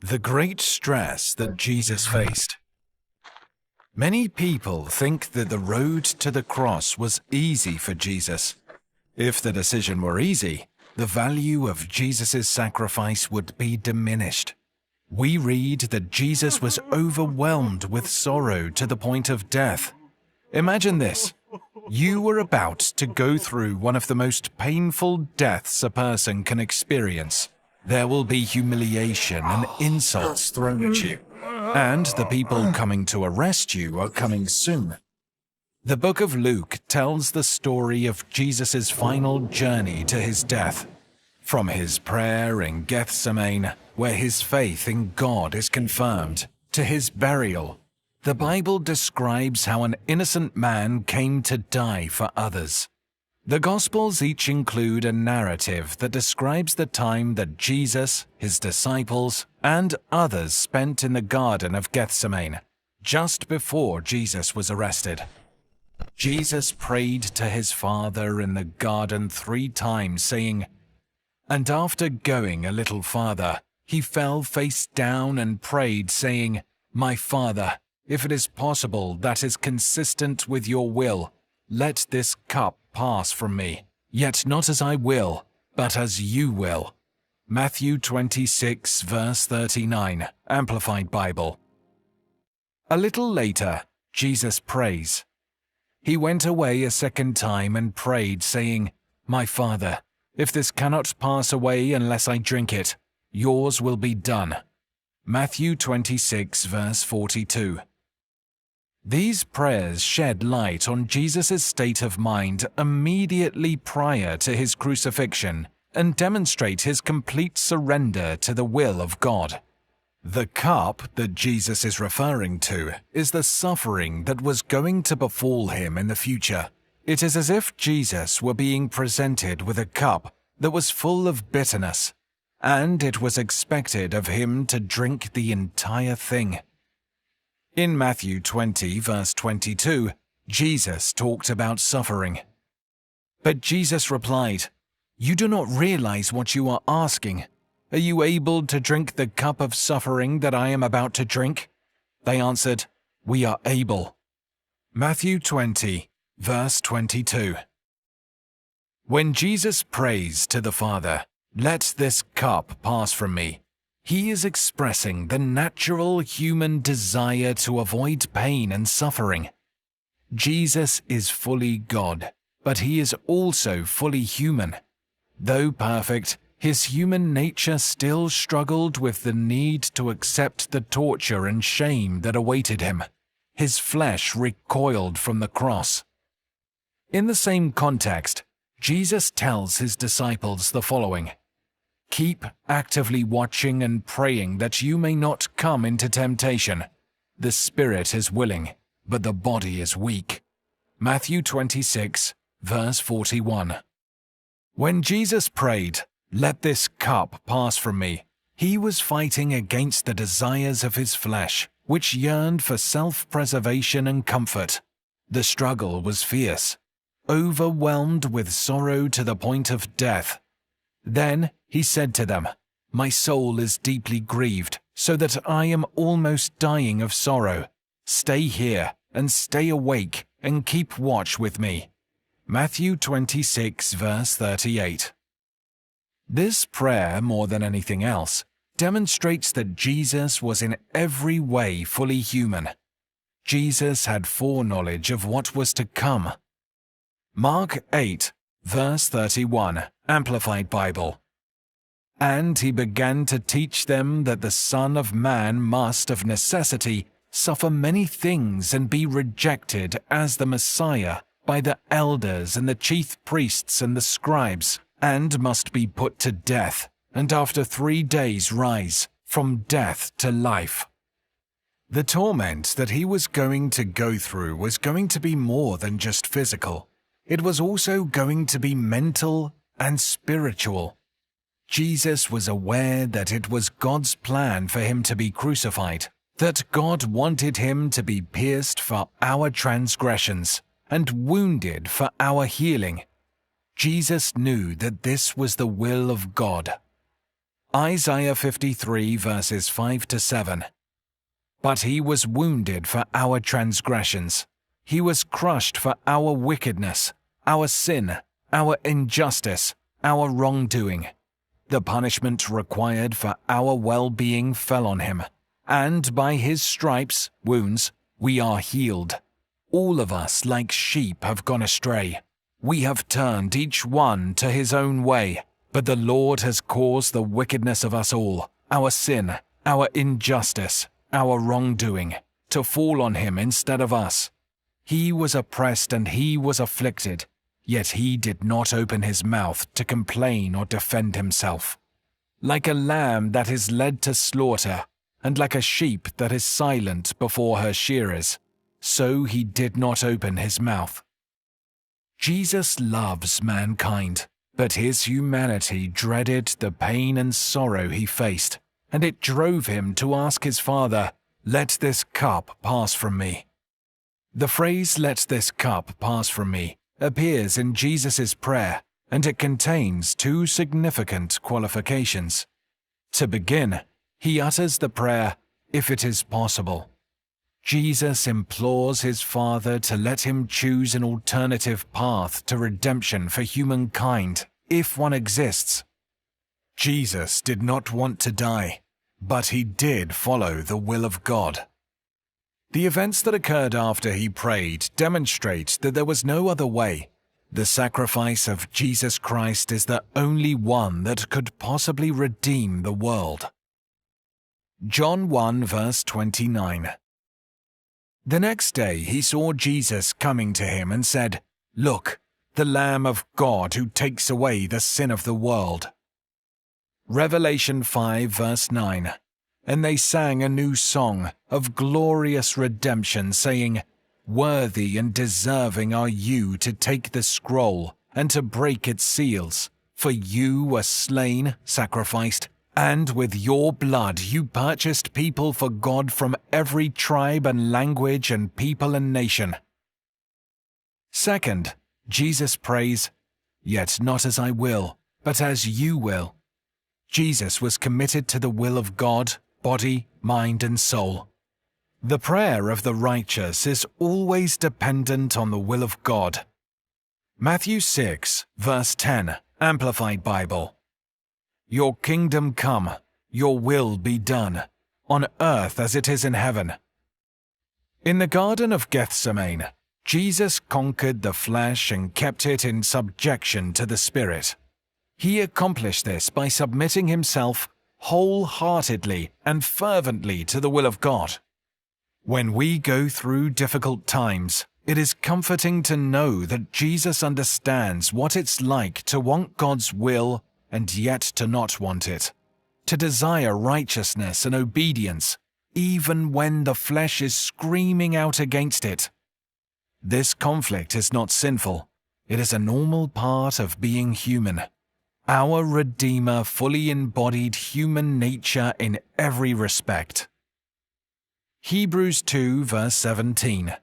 The great stress that Jesus faced. Many people think that the road to the cross was easy for Jesus. If the decision were easy, the value of Jesus' sacrifice would be diminished. We read that Jesus was overwhelmed with sorrow to the point of death. Imagine this. You were about to go through one of the most painful deaths a person can experience. There will be humiliation and insults thrown at you, and the people coming to arrest you are coming soon. The book of Luke tells the story of Jesus' final journey to his death. From his prayer in Gethsemane, where his faith in God is confirmed, to his burial, the Bible describes how an innocent man came to die for others. The Gospels each include a narrative that describes the time that Jesus, his disciples, and others spent in the Garden of Gethsemane, just before Jesus was arrested. Jesus prayed to his Father in the garden 3 times, saying, "And after going a little farther, he fell face down and prayed, saying, 'My Father, if it is possible that is consistent with your will, let this cup pass from me, yet not as I will, but as you will.'" Matthew 26, verse 39, Amplified Bible. A little later, Jesus prays. He went away a second time and prayed, saying, "My Father, if this cannot pass away unless I drink it, yours will be done." Matthew 26, verse 42. These prayers shed light on Jesus' state of mind immediately prior to his crucifixion and demonstrate his complete surrender to the will of God. The cup that Jesus is referring to is the suffering that was going to befall him in the future. It is as if Jesus were being presented with a cup that was full of bitterness, and it was expected of him to drink the entire thing. In Matthew 20, verse 22, Jesus talked about suffering. But Jesus replied, "You do not realize what you are asking. Are you able to drink the cup of suffering that I am about to drink?" They answered, "We are able." Matthew 20, verse 22. When Jesus prays to the Father, "Let this cup pass from me," he is expressing the natural human desire to avoid pain and suffering. Jesus is fully God, but he is also fully human. Though perfect, his human nature still struggled with the need to accept the torture and shame that awaited him. His flesh recoiled from the cross. In the same context, Jesus tells his disciples the following: "Keep actively watching and praying that you may not come into temptation. The spirit is willing, but the body is weak." Matthew 26, verse 41. When Jesus prayed, "Let this cup pass from me," he was fighting against the desires of his flesh, which yearned for self-preservation and comfort. The struggle was fierce, overwhelmed with sorrow to the point of death. Then he said to them, "My soul is deeply grieved, so that I am almost dying of sorrow. Stay here and stay awake and keep watch with me." Matthew 26, verse 38. This prayer, more than anything else, demonstrates that Jesus was in every way fully human. Jesus had foreknowledge of what was to come. Mark 8, verse 31, Amplified Bible. "And he began to teach them that the Son of Man must of necessity suffer many things and be rejected as the Messiah by the elders and the chief priests and the scribes, and must be put to death, and after 3 days rise from death to life." The torment that he was going to go through was going to be more than just physical. It was also going to be mental and spiritual. Jesus was aware that it was God's plan for him to be crucified, that God wanted him to be pierced for our transgressions and wounded for our healing. Jesus knew that this was the will of God. Isaiah 53 verses 5 to 7. But he was wounded for our transgressions. He was crushed for our wickedness, our sin, our injustice, our wrongdoing. The punishment required for our well-being fell on him, and by his stripes, wounds, we are healed. All of us, like sheep, have gone astray. We have turned each one to his own way, but the Lord has caused the wickedness of us all, our sin, our injustice, our wrongdoing, to fall on him instead of us. He was oppressed and he was afflicted, yet he did not open his mouth to complain or defend himself. Like a lamb that is led to slaughter, and like a sheep that is silent before her shearers, so he did not open his mouth. Jesus loves mankind, but his humanity dreaded the pain and sorrow he faced, and it drove him to ask his Father, "Let this cup pass from me." The phrase, "let this cup pass from me," appears in Jesus' prayer, and it contains two significant qualifications. To begin, he utters the prayer, "if it is possible." Jesus implores his Father to let him choose an alternative path to redemption for humankind, if one exists. Jesus did not want to die, but he did follow the will of God. The events that occurred after he prayed demonstrate that there was no other way. The sacrifice of Jesus Christ is the only one that could possibly redeem the world. John 1 verse 29. The next day he saw Jesus coming to him and said, "Look, the Lamb of God who takes away the sin of the world." Revelation 5 verse 9. And they sang a new song of glorious redemption, saying, "Worthy and deserving are you to take the scroll and to break its seals, for you were slain, sacrificed, and with your blood you purchased people for God from every tribe and language and people and nation." Second, Jesus prays, "Yet not as I will, but as you will." Jesus was committed to the will of God, body, mind, and soul. The prayer of the righteous is always dependent on the will of God. Matthew 6, verse 10, Amplified Bible. "Your kingdom come, your will be done, on earth as it is in heaven." In the Garden of Gethsemane, Jesus conquered the flesh and kept it in subjection to the Spirit. He accomplished this by submitting himself wholeheartedly and fervently to the will of God. When we go through difficult times, it is comforting to know that Jesus understands what it's like to want God's will and yet to not want it, to desire righteousness and obedience, even when the flesh is screaming out against it. This conflict is not sinful. It is a normal part of being human. Our Redeemer fully embodied human nature in every respect. Hebrews 2 verse 17.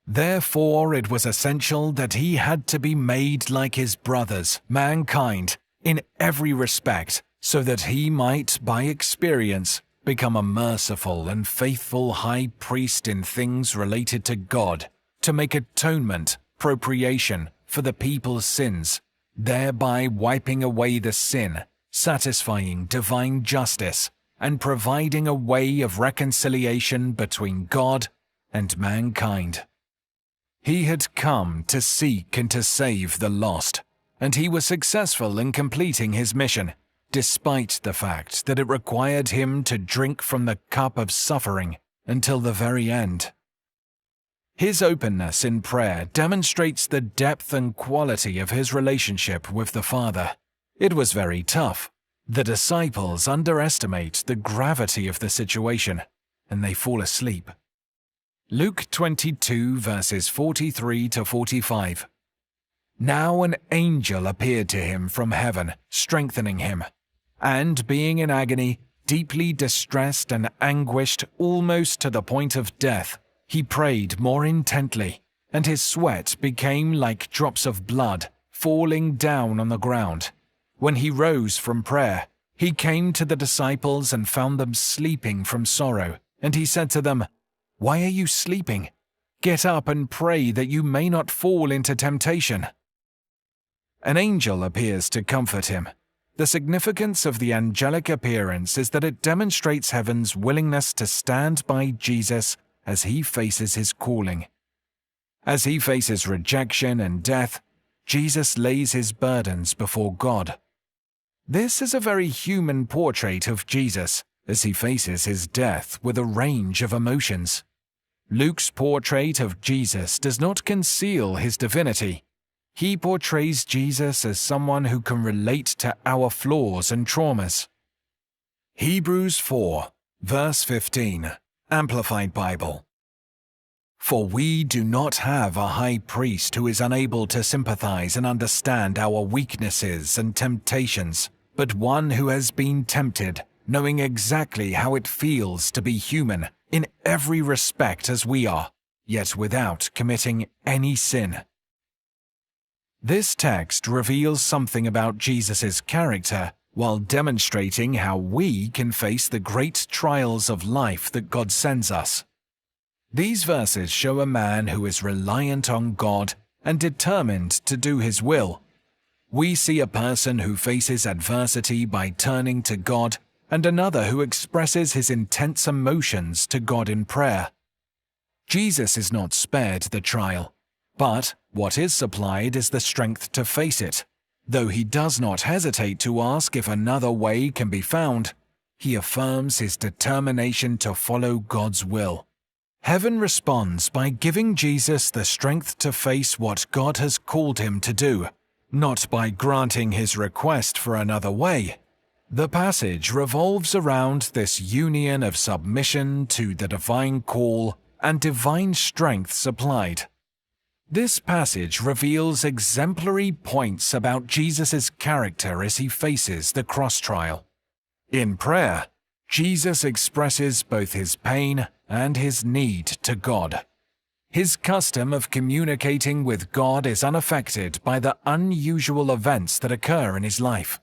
Therefore it was essential that he had to be made like his brothers, mankind, in every respect, so that he might, by experience, become a merciful and faithful high priest in things related to God, to make atonement, propitiation, for the people's sins, thereby wiping away the sin, satisfying divine justice, and providing a way of reconciliation between God and mankind. He had come to seek and to save the lost, and he was successful in completing his mission, despite the fact that it required him to drink from the cup of suffering until the very end. His openness in prayer demonstrates the depth and quality of his relationship with the Father. It was very tough. The disciples underestimate the gravity of the situation, and they fall asleep. Luke 22 verses 43 to 45. Now an angel appeared to him from heaven, strengthening him, and being in agony, deeply distressed and anguished almost to the point of death, he prayed more intently, and his sweat became like drops of blood falling down on the ground. When he rose from prayer, He came to the disciples and found them sleeping from sorrow, and he said to them, "Why are you sleeping? Get up and pray that you may not fall into temptation." An angel appears to comfort him. The significance of the angelic appearance is that it demonstrates heaven's willingness to stand by Jesus as he faces his calling. As he faces rejection and death, Jesus lays his burdens before God. This is a very human portrait of Jesus as he faces his death with a range of emotions. Luke's portrait of Jesus does not conceal his divinity. He portrays Jesus as someone who can relate to our flaws and traumas. Hebrews 4, verse 15, Amplified Bible. For we do not have a high priest who is unable to sympathize and understand our weaknesses and temptations, but one who has been tempted, knowing exactly how it feels to be human in every respect as we are, yet without committing any sin. This text reveals something about Jesus' character while demonstrating how we can face the great trials of life that God sends us. These verses show a man who is reliant on God and determined to do his will. We see a person who faces adversity by turning to God and another who expresses his intense emotions to God in prayer. Jesus is not spared the trial, but what is supplied is the strength to face it. Though he does not hesitate to ask if another way can be found, he affirms his determination to follow God's will. Heaven responds by giving Jesus the strength to face what God has called him to do, not by granting his request for another way. The passage revolves around this union of submission to the divine call and divine strength supplied. This passage reveals exemplary points about Jesus' character as he faces the cross trial. In prayer, Jesus expresses both his pain and his need to God. His custom of communicating with God is unaffected by the unusual events that occur in his life.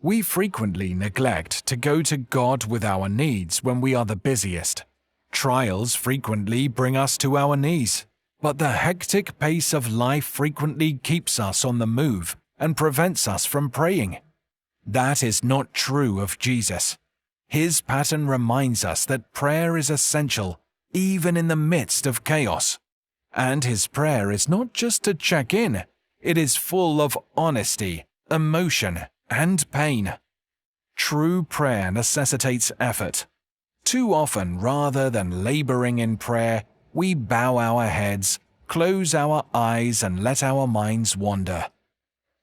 We frequently neglect to go to God with our needs when we are the busiest. Trials frequently bring us to our knees, but the hectic pace of life frequently keeps us on the move and prevents us from praying. That is not true of Jesus. His pattern reminds us that prayer is essential even in the midst of chaos. And his prayer is not just to check in, it is full of honesty, emotion, and pain. True prayer necessitates effort. Too often, rather than laboring in prayer, we bow our heads, close our eyes, and let our minds wander.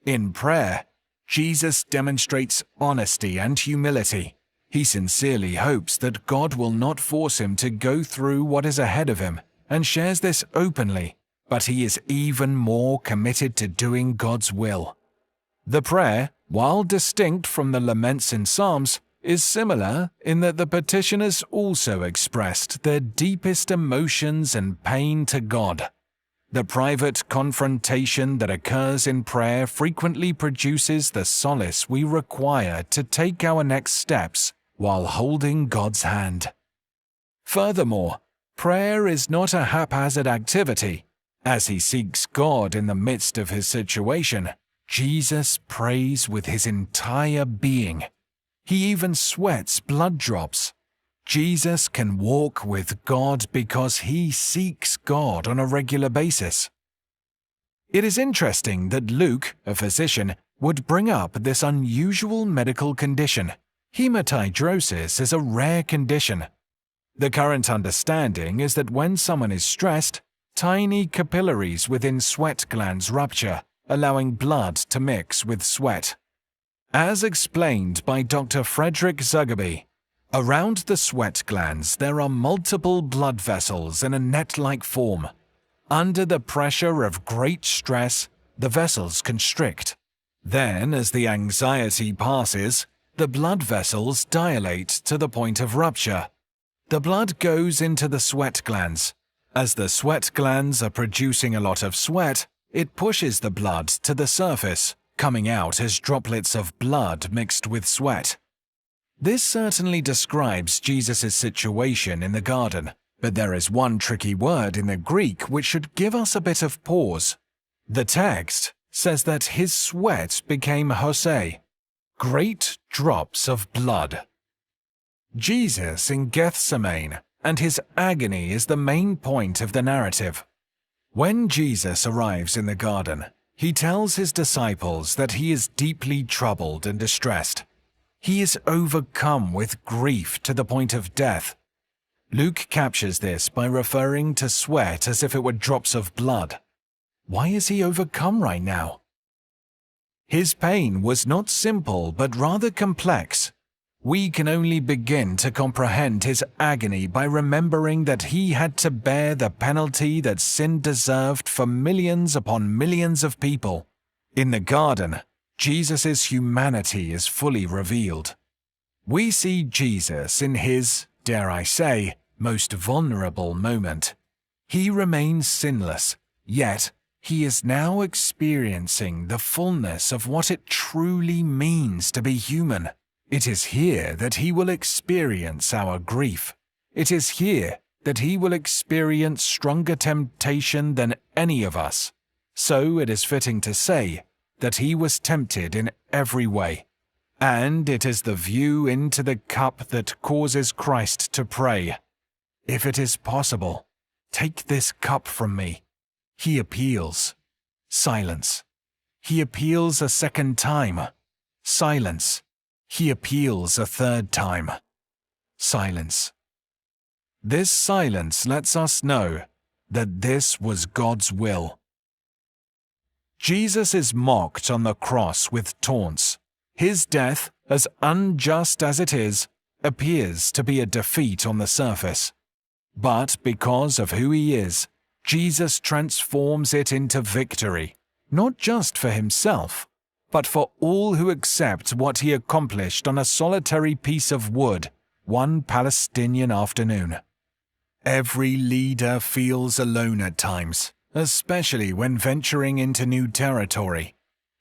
In prayer, Jesus demonstrates honesty and humility. He sincerely hopes that God will not force him to go through what is ahead of him, and shares this openly, but he is even more committed to doing God's will. The prayer, while distinct from the laments in Psalms, is similar in that the petitioners also expressed their deepest emotions and pain to God. The private confrontation that occurs in prayer frequently produces the solace we require to take our next steps while holding God's hand. Furthermore, prayer is not a haphazard activity. As he seeks God in the midst of his situation, Jesus prays with his entire being. He even sweats blood drops. Jesus can walk with God because he seeks God on a regular basis. It is interesting that Luke, a physician, would bring up this unusual medical condition. Hematidrosis is a rare condition. The current understanding is that when someone is stressed, tiny capillaries within sweat glands rupture, allowing blood to mix with sweat. As explained by Dr. Frederick Zugerby, around the sweat glands there are multiple blood vessels in a net-like form. Under the pressure of great stress, the vessels constrict. Then, as the anxiety passes, the blood vessels dilate to the point of rupture. The blood goes into the sweat glands. As the sweat glands are producing a lot of sweat, it pushes the blood to the surface, coming out as droplets of blood mixed with sweat. This certainly describes Jesus' situation in the garden, but there is one tricky word in the Greek which should give us a bit of pause. The text says that his sweat became hosei, great drops of blood. Jesus in Gethsemane and his agony is the main point of the narrative. When Jesus arrives in the garden, he tells his disciples that he is deeply troubled and distressed. He is overcome with grief to the point of death. Luke captures this by referring to sweat as if it were drops of blood. Why is he overcome right now? His pain was not simple but rather complex. We can only begin to comprehend his agony by remembering that he had to bear the penalty that sin deserved for millions upon millions of people. In the garden, Jesus' humanity is fully revealed. We see Jesus in his, dare I say, most vulnerable moment. He remains sinless, yet he is now experiencing the fullness of what it truly means to be human. It is here that he will experience our grief. It is here that he will experience stronger temptation than any of us. So it is fitting to say that he was tempted in every way. And it is the view into the cup that causes Christ to pray, "If it is possible, take this cup from me." He appeals. Silence. He appeals a second time. Silence. He appeals a third time. Silence. This silence lets us know that this was God's will. Jesus is mocked on the cross with taunts. His death, as unjust as it is, appears to be a defeat on the surface. But because of who he is, Jesus transforms it into victory, not just for himself, but for all who accept what he accomplished on a solitary piece of wood one Palestinian afternoon. Every leader feels alone at times, especially when venturing into new territory.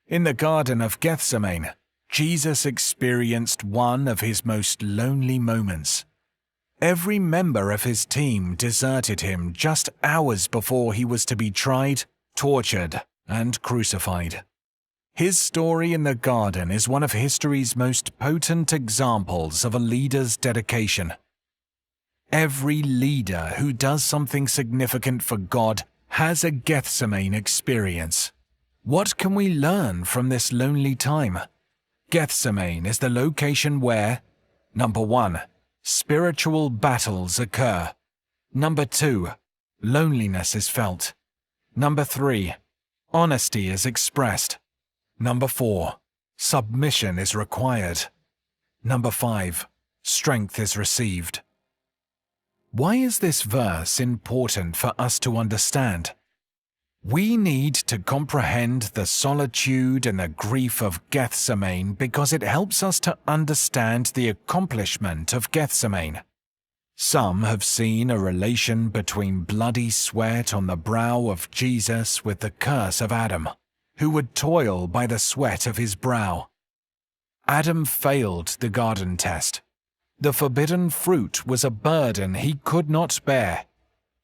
In the Garden of Gethsemane, Jesus experienced one of his most lonely moments. Every member of his team deserted him just hours before he was to be tried, tortured, and crucified. His story in the garden is one of history's most potent examples of a leader's dedication. Every leader who does something significant for God has a Gethsemane experience. What can we learn from this lonely time? Gethsemane is the location where, number 1, spiritual battles occur. Number 2, loneliness is felt. Number 3, honesty is expressed. Number 4, submission is required. Number 5, strength is received. Why is this verse important for us to understand? We need to comprehend the solitude and the grief of Gethsemane because it helps us to understand the accomplishment of Gethsemane. Some have seen a relation between bloody sweat on the brow of Jesus with the curse of Adam, who would toil by the sweat of his brow. Adam failed the garden test. The forbidden fruit was a burden he could not bear.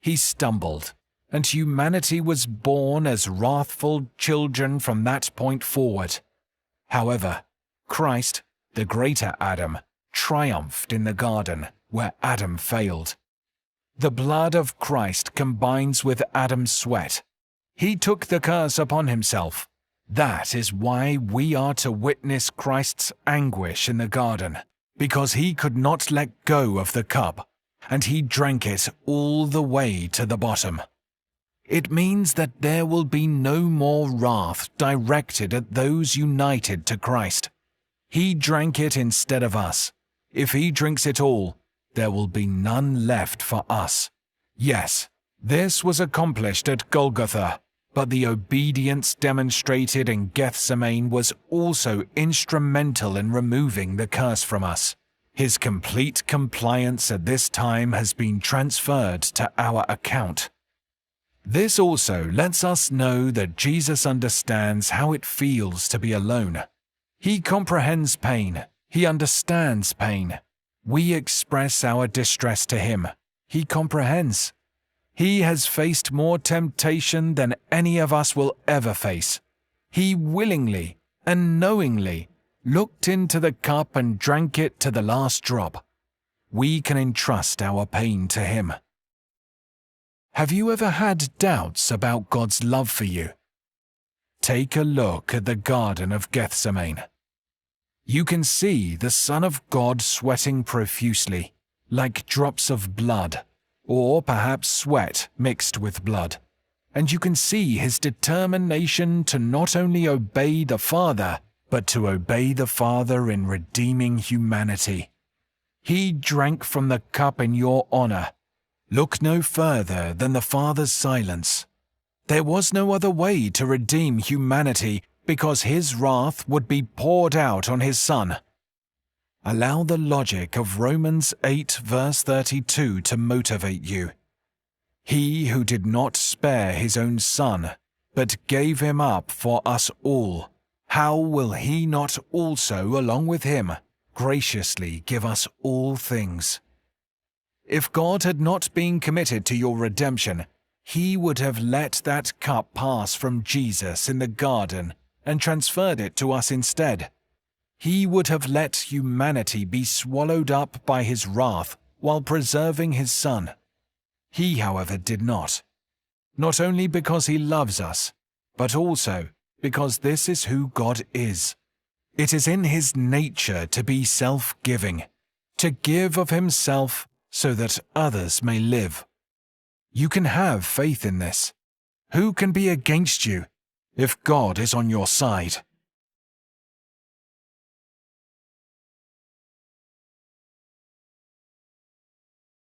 He stumbled, and humanity was born as wrathful children from that point forward. However, Christ, the greater Adam, triumphed in the garden where Adam failed. The blood of Christ combines with Adam's sweat. He took the curse upon himself. That is why we are to witness Christ's anguish in the garden, because he could not let go of the cup, and he drank it all the way to the bottom. It means that there will be no more wrath directed at those united to Christ. He drank it instead of us. If he drinks it all, there will be none left for us. Yes, this was accomplished at Golgotha, but the obedience demonstrated in Gethsemane was also instrumental in removing the curse from us. His complete compliance at this time has been transferred to our account. This also lets us know that Jesus understands how it feels to be alone. He comprehends pain, He understands pain. We express our distress to him. He comprehends. He has faced more temptation than any of us will ever face. He willingly and knowingly looked into the cup and drank it to the last drop. We can entrust our pain to him. Have you ever had doubts about God's love for you? Take a look at the Garden of Gethsemane. You can see the Son of God sweating profusely, like drops of blood, or perhaps sweat mixed with blood. And you can see his determination to not only obey the Father, but to obey the Father in redeeming humanity. He drank from the cup in your honor. Look no further than the Father's silence. There was no other way to redeem humanity because his wrath would be poured out on his Son. Allow the logic of Romans 8 verse 32 to motivate you. He who did not spare his own Son, but gave him up for us all, how will he not also, along with him, graciously give us all things? If God had not been committed to your redemption, he would have let that cup pass from Jesus in the garden and transferred it to us instead. He would have let humanity be swallowed up by his wrath while preserving his Son. He, however, did not. Not only because he loves us, but also because this is who God is. It is in his nature to be self-giving, to give of himself so that others may live. You can have faith in this. Who can be against you if God is on your side?